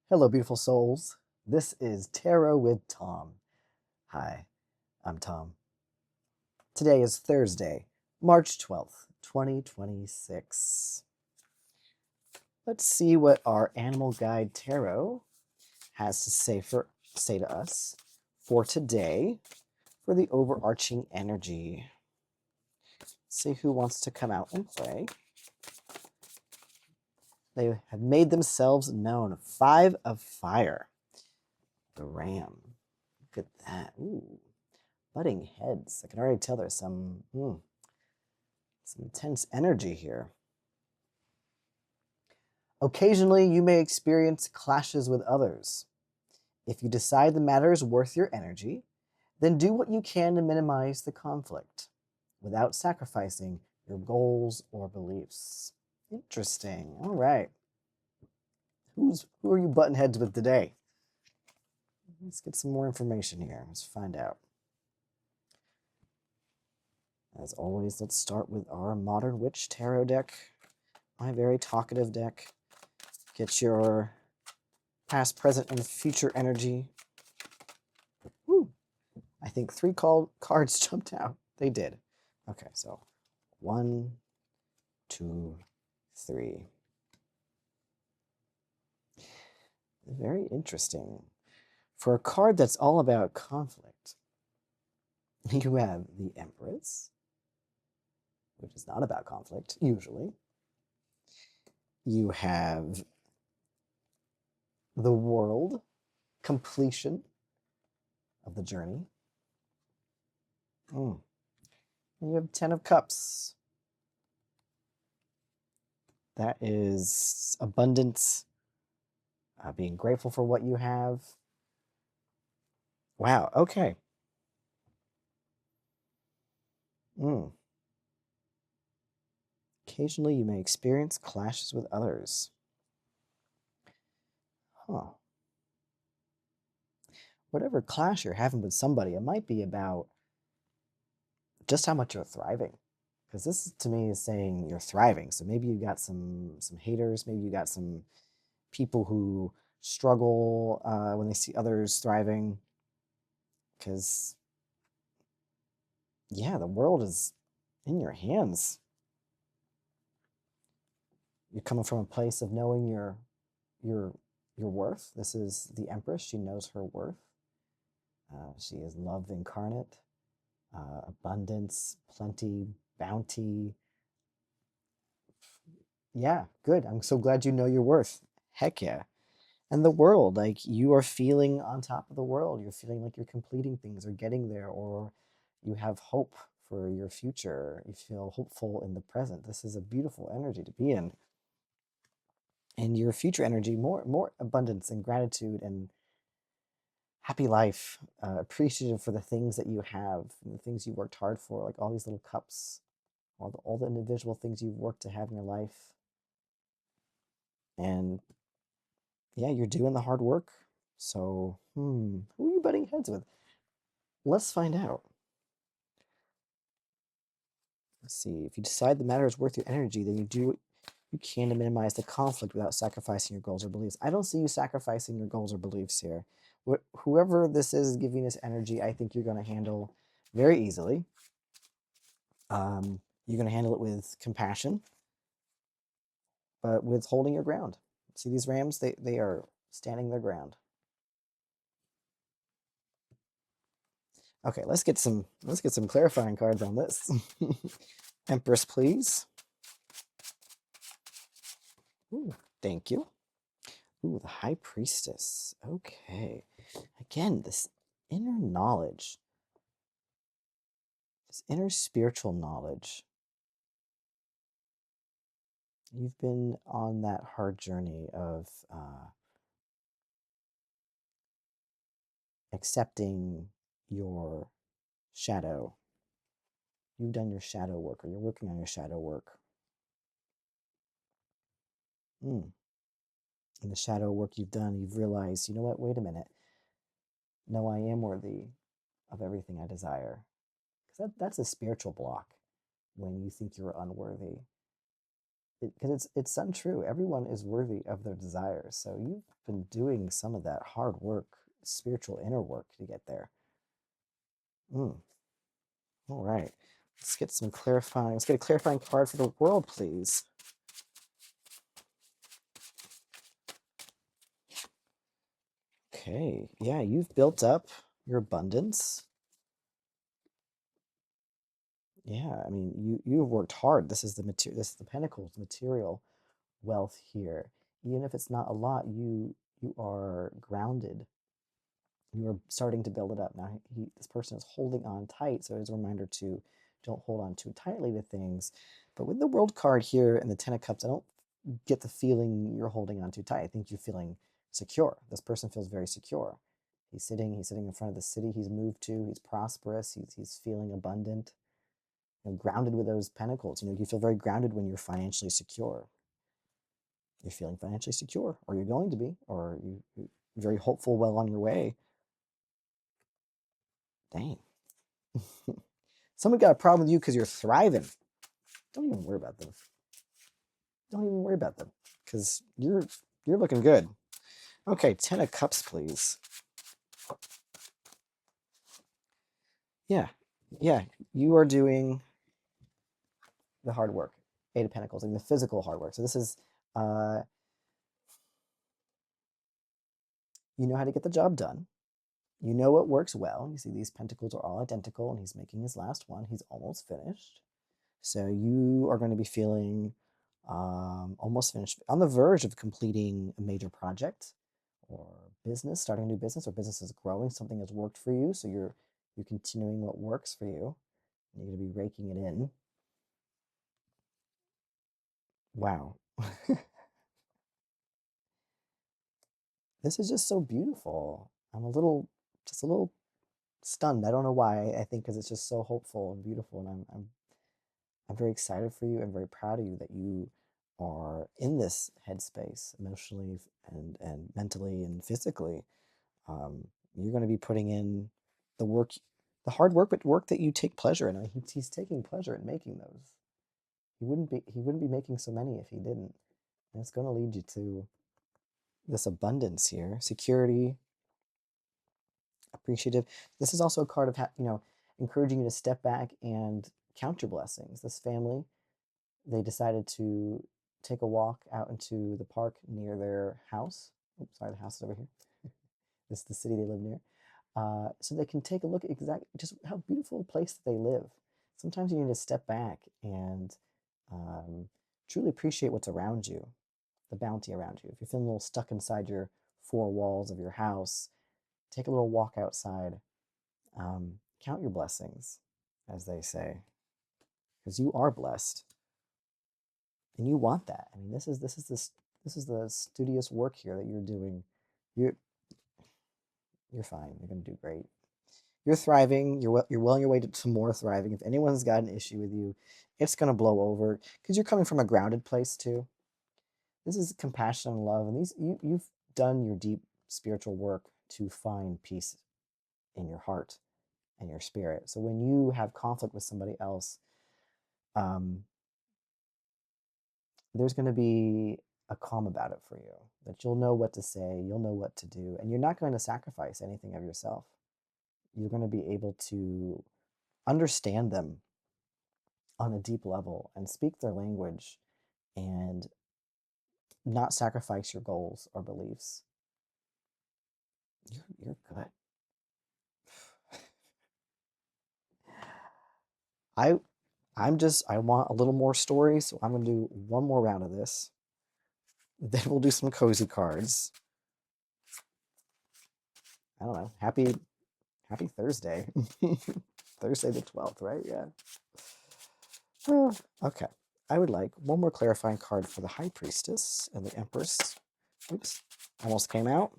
Hello, beautiful souls. This is Tarot with Thom. Hi, I'm Thom. Today is Thursday, March 12th, 2026. Let's see what our Animal Guide Tarot has to say to us for today for the overarching energy. Let's see who wants to come out and play. They have made themselves known. 5 of Fire. The Ram. Look at that. Ooh. Butting heads. I can already tell there's some intense energy here. Occasionally, you may experience clashes with others. If you decide the matter is worth your energy, then do what you can to minimize the conflict without sacrificing your goals or beliefs. Interesting. All right. Who are you butting heads with today? Let's get some more information here. Let's find out. As always, let's start with our Modern Witch Tarot deck. My very talkative deck. Get your past, present, and future energy. Woo. I think 3 cards jumped out. They did. Okay, so 1, 2, 3. Very interesting. For a card that's all about conflict, you have the Empress, which is not about conflict, usually. You have the World, completion of the journey. And you have 10 of Cups. That is abundance, being grateful for what you have. Wow, okay. Occasionally, you may experience clashes with others. Huh. Whatever clash you're having with somebody, it might be about just how much you're thriving. Because this, to me, is saying you're thriving. So maybe you got some haters. Maybe you got some people who struggle when they see others thriving. Because, yeah, the world is in your hands. You're coming from a place of knowing your worth. This is the Empress. She knows her worth. She is love incarnate, abundance, plenty, bounty. Yeah, good. I'm so glad you know your worth. Heck yeah. And the world, like you are feeling on top of the world. You're feeling like you're completing things or getting there, or you have hope for your future. You feel hopeful in the present. This is a beautiful energy to be in. And your future energy, more abundance and gratitude and happy life, appreciative for the things that you have and the things you worked hard for, like all these little cups, all the individual things you've worked to have in your life. And yeah, you're doing the hard work. So, who are you butting heads with? Let's find out. Let's see. If you decide the matter is worth your energy, then you do what you can to minimize the conflict without sacrificing your goals or beliefs. I don't see you sacrificing your goals or beliefs here. Whoever this is giving this energy, I think you're going to handle very easily. You're going to handle it with compassion, but with holding your ground. See these rams? They are standing their ground. Okay, let's get some clarifying cards on this. Empress, please. Ooh, thank you. Ooh, the High Priestess. Okay. Again, this inner knowledge, this inner spiritual knowledge. You've been on that hard journey of accepting your shadow. You've done your shadow work, or you're working on your shadow work. In the shadow work you've done, you've realized, you know what, wait a minute. No, I am worthy of everything I desire. Because that's a spiritual block when you think you're unworthy. because it's untrue. Everyone is worthy of their desires. So you've been doing some of that hard work, spiritual inner work to get there. Mm, all right. Let's get some clarifying. Let's get a clarifying card for the world, please. Okay. Yeah, you've built up your abundance. Yeah, I mean, you've worked hard. This is the material. This is the Pentacles, material wealth here. Even if it's not a lot, you are grounded. You are starting to build it up. Now, this person is holding on tight, so it's a reminder to don't hold on too tightly to things. But with the World card here and the Ten of Cups, I don't get the feeling you're holding on too tight. I think you're feeling secure. This person feels very secure. He's sitting in front of the city he's moved to. He's prosperous. He's feeling abundant. You know, grounded with those pentacles. You know, you feel very grounded when you're financially secure. You're feeling financially secure, or you're going to be, or you're very hopeful, well on your way. Dang. Someone got a problem with you because you're thriving. Don't even worry about them. Don't even worry about them because you're looking good. Okay, Ten of Cups, please. Yeah, yeah, you are doing the hard work. Eight of Pentacles, and the physical hard work. So this is, uh, you know how to get the job done. You know what works well. You see these pentacles are all identical, and he's making his last one. He's almost finished. So you are going to be feeling almost finished, on the verge of completing a major project or business, starting a new business, or business is growing. Something has worked for you, so you're continuing what works for you. And you're going to be raking it in. Wow. This is just so beautiful. I'm just a little stunned. I don't know why. I think because it's just so hopeful and beautiful, and I'm very excited for you and very proud of you that you are in this headspace emotionally and mentally and physically. You're going to be putting in the work, the hard work, but work that you take pleasure in. I mean, he's taking pleasure in making those. He wouldn't be making so many if he didn't. And it's going to lead you to this abundance here, security, appreciative. This is also a card of encouraging you to step back and count your blessings. This family, they decided to take a walk out into the park near their house. Oops, sorry, the house is over here. This is the city they live near. So they can take a look at just how beautiful a place that they live. Sometimes you need to step back and truly appreciate what's around you, the bounty around you. If you're feeling a little stuck inside your four walls of your house, take a little walk outside. Count your blessings, as they say, because you are blessed and you want that. I mean, this is the studious work here that you're doing. You're you're fine. You're gonna do great. You're thriving. You're well on your way to more thriving. If anyone's got an issue with you, it's gonna blow over because you're coming from a grounded place too. This is compassion and love, and you've done your deep spiritual work to find peace in your heart and your spirit. So when you have conflict with somebody else, um, there's going to be a calm about it for you. That you'll know what to say, you'll know what to do, and you're not going to sacrifice anything of yourself. You're going to be able to understand them on a deep level and speak their language and not sacrifice your goals or beliefs. You're good. I I want a little more story, so I'm gonna do one more round of this. Then we'll do some cozy cards. I don't know. Happy Thursday. Thursday the 12th, right? Yeah. Okay. I would like one more clarifying card for the High Priestess and the Empress. Oops. Almost came out.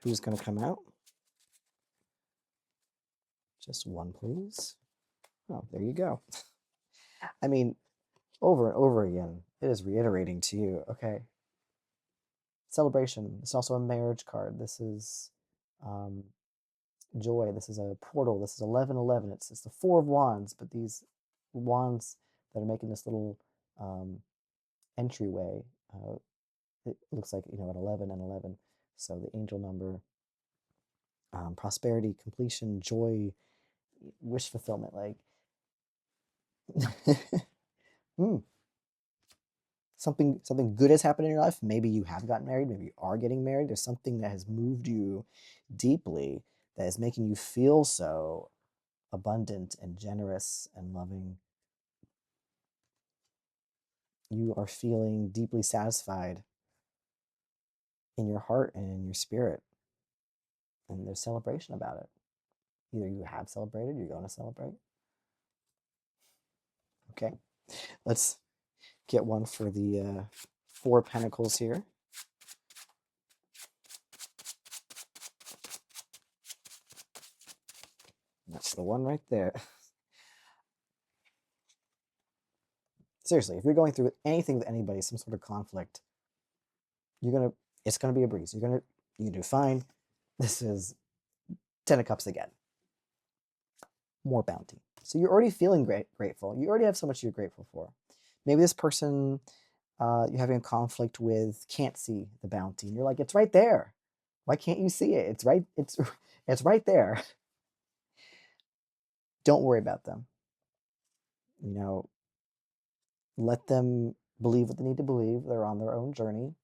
Who's going to come out? Just one, please. Oh, there you go. I mean, over and over again, it is reiterating to you. Okay. Celebration. It's also a marriage card. This is um, joy. This is a portal. This is 1111. It's the Four of Wands, but these wands that are making this little entryway. It looks like, an 11 and 11. So the angel number, prosperity, completion, joy, wish fulfillment. Like, mm, something good has happened in your life. Maybe you have gotten married. Maybe you are getting married. There's something that has moved you deeply that is making you feel so abundant and generous and loving. You are feeling deeply satisfied in your heart and in your spirit, and there's celebration about it. Either you have celebrated, you're going to celebrate. Okay, let's get one for the Four of Pentacles here. That's the one right there. Seriously, if you're going through anything with anybody, some sort of conflict, it's gonna be a breeze. You can do fine. This is 10 of Cups again. More bounty. So you're already feeling grateful. You already have so much you're grateful for. Maybe this person you're having a conflict with can't see the bounty, and you're like, it's right there. Why can't you see it? It's right there. Don't worry about them. Let them believe what they need to believe. They're on their own journey.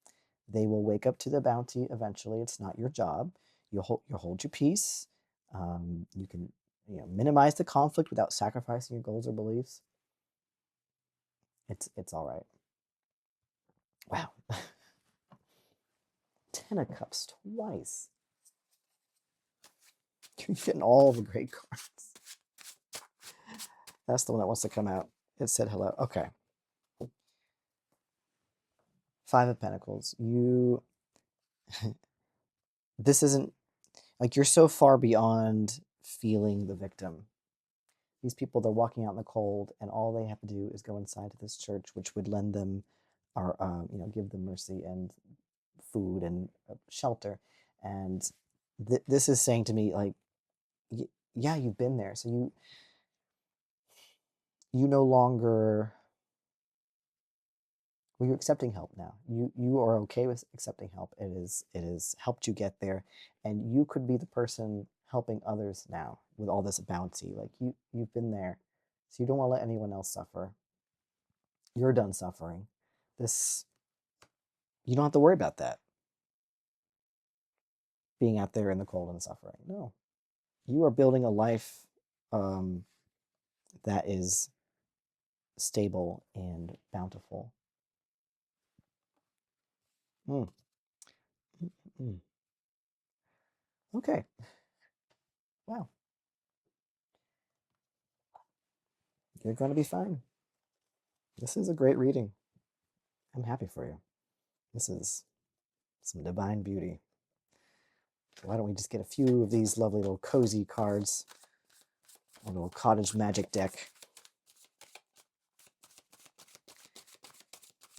They will wake up to the bounty eventually. It's not your job. You'll hold your peace. You can minimize the conflict without sacrificing your goals or beliefs. It's all right. Wow. 10 of Cups twice. You're getting all the great cards. That's the one that wants to come out. It said hello. Okay. 5 of Pentacles. This isn't like you're so far beyond feeling the victim. These people, they're walking out in the cold, and all they have to do is go inside to this church, which would lend them, or give them mercy and food and shelter. And this is saying to me, like, yeah, you've been there, so you no longer. Well, you're accepting help now. You are okay with accepting help. It has helped you get there, and you could be the person helping others now with all this bounty. Like you've been there, so you don't want to let anyone else suffer. You're done suffering. You don't have to worry about that. Being out there in the cold and suffering. No, you are building a life that is stable and bountiful. Mm. Mm. Okay. Wow. You're going to be fine. This is a great reading. I'm happy for you. This is some divine beauty. Why don't we just get a few of these lovely little cozy cards? A little cottage magic deck.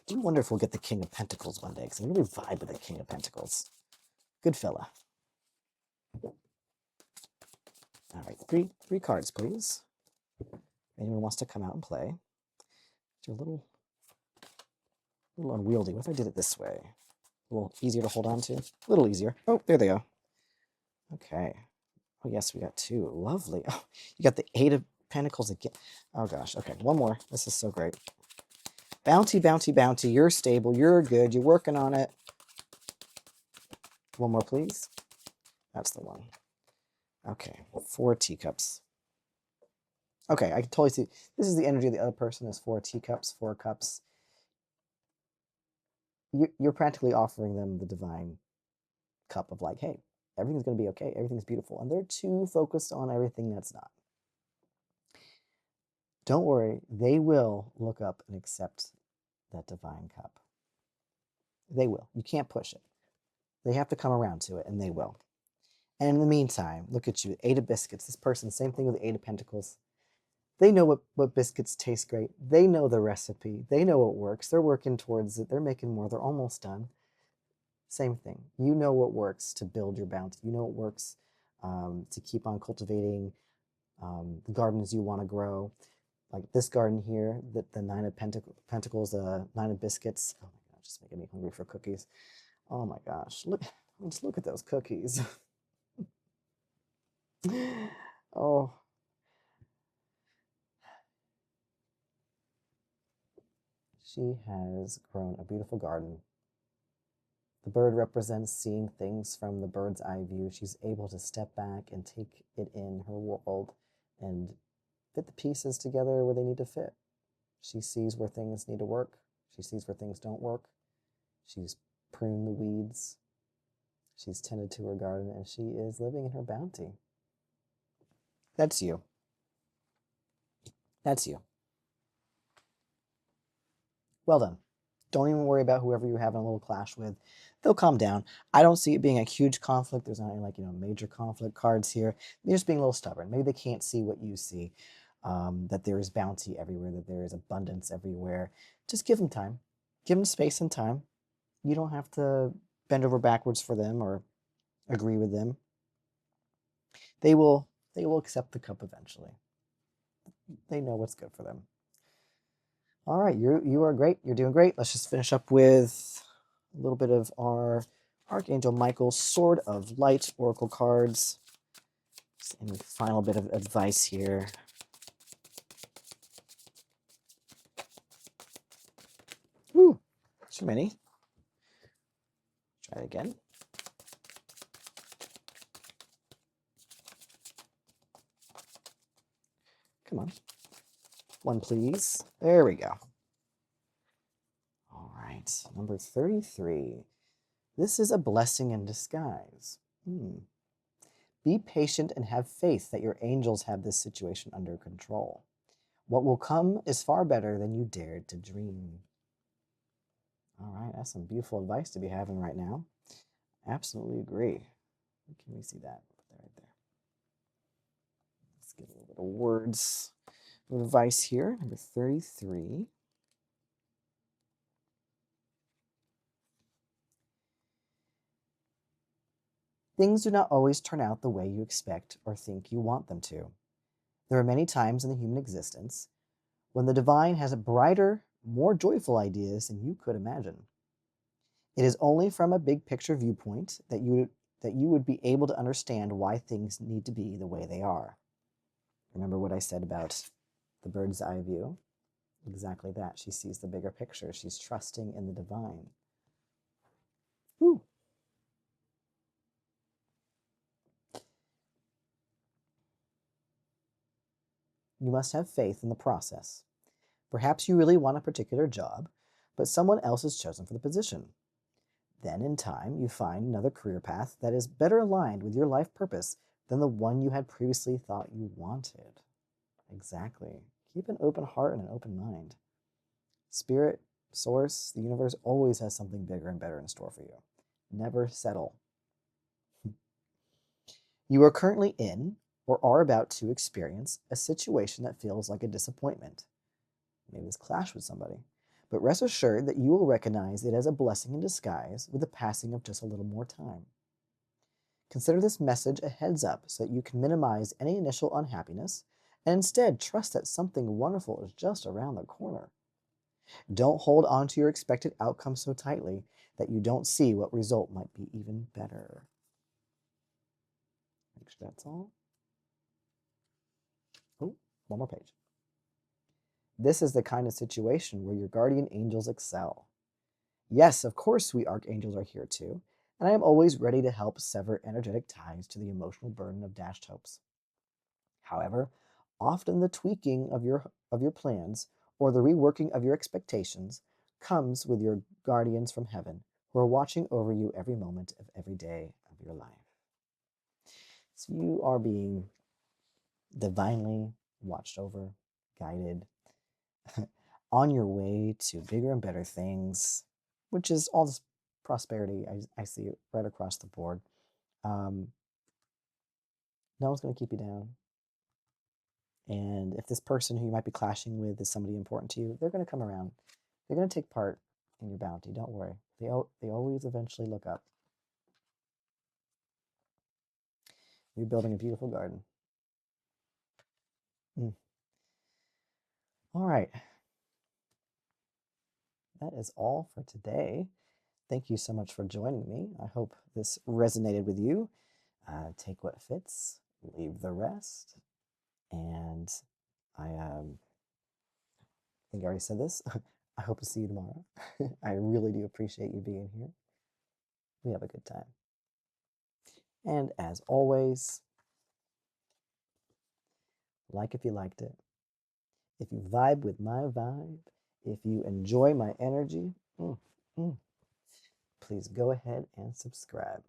I do wonder if we'll get the King of Pentacles one day, because I really vibe with the King of Pentacles. Good fella. All right, three cards, please. Anyone wants to come out and play? It's a little unwieldy. What if I did it this way? A little easier to hold on to? A little easier. Oh, there they go. Okay. Oh, yes, we got 2. Lovely. Oh, you got the 8 of Pentacles again. Oh, gosh. Okay, one more. This is so great. Bounty, bounty, bounty. You're stable. You're good. You're working on it. One more, please. That's the one. Okay, 4 teacups. Okay, I can totally see. This is the energy of the other person is 4 teacups, 4 cups. You're practically offering them the divine cup of like, hey, everything's going to be okay. Everything's beautiful. And they're too focused on everything that's not. Don't worry. They will look up and accept that divine cup. They will. You can't push it. They have to come around to it, and they will. And in the meantime, look at you, 8 of biscuits. This person, same thing with the 8 of pentacles. They know what biscuits taste great. They know the recipe. They know what works. They're working towards it. They're making more. They're almost done. Same thing. You know what works to build your bounty. You know what works to keep on cultivating the gardens you want to grow. Like this garden here, the Nine of Pentacles, the Nine of Biscuits. Oh my gosh, just making me hungry for cookies. Oh my gosh, just look at those cookies. Oh, she has grown a beautiful garden. The bird represents seeing things from the bird's eye view. She's able to step back and take it in her world and fit the pieces together where they need to fit. She sees where things need to work. She sees where things don't work. She's pruned the weeds. She's tended to her garden, and she is living in her bounty. That's you. That's you. Well done. Don't even worry about whoever you're having a little clash with. They'll calm down. I don't see it being a huge conflict. There's not any like, major conflict cards here. They're just being a little stubborn. Maybe they can't see what you see, that there is bounty everywhere, that there is abundance everywhere. Just give them time. Give them space and time. You don't have to bend over backwards for them or agree with them. They will accept the cup eventually. They know what's good for them. All right, you are great. You're doing great. Let's just finish up with a little bit of our Archangel Michael's Sword of Light Oracle cards. Just any final bit of advice here. Woo, too many. Try it again. Come on. One, please. There we go. All right, number 33. This is a blessing in disguise. Be patient and have faith that your angels have this situation under control. What will come is far better than you dared to dream. All right, that's some beautiful advice to be having right now. Absolutely agree. Can we see that? Put that right there. Let's get a little bit of words of advice here. Number 33. Things do not always turn out the way you expect or think you want them to. There are many times in the human existence when the divine has brighter, more joyful ideas than you could imagine. It is only from a big picture viewpoint that you would be able to understand why things need to be the way they are. Remember what I said about the bird's eye view? Exactly that. She sees the bigger picture. She's trusting in the divine. Woo. You must have faith in the process. Perhaps you really want a particular job, but someone else is chosen for the position. Then, in time, you find another career path that is better aligned with your life purpose than the one you had previously thought you wanted. Exactly. Keep an open heart and an open mind. Spirit, source, the universe always has something bigger and better in store for you. Never settle. You are currently in, or are about to experience, a situation that feels like a disappointment. Maybe this clash with somebody. But rest assured that you will recognize it as a blessing in disguise with the passing of just a little more time. Consider this message a heads up so that you can minimize any initial unhappiness and instead trust that something wonderful is just around the corner. Don't hold on to your expected outcome so tightly that you don't see what result might be even better. Make sure that's all. Oh, one more page. This is the kind of situation where your guardian angels excel. Yes, of course, we archangels are here too, and I am always ready to help sever energetic ties to the emotional burden of dashed hopes. However, often the tweaking of your plans or the reworking of your expectations comes with your guardians from heaven who are watching over you every moment of every day of your life. So you are being divinely watched over, guided, on your way to bigger and better things, which is all this prosperity. I see it right across the board. No one's going to keep you down. And if this person who you might be clashing with is somebody important to you, they're going to come around. They're going to take part in your bounty. Don't worry. They always eventually look up. You're building a beautiful garden. All right. That is all for today. Thank you so much for joining me. I hope this resonated with you. Take what fits, leave the rest. And I think I already said this. I hope to see you tomorrow. I really do appreciate you being here. We have a good time. And as always, like if you liked it, if you vibe with my vibe, if you enjoy my energy, please go ahead and subscribe.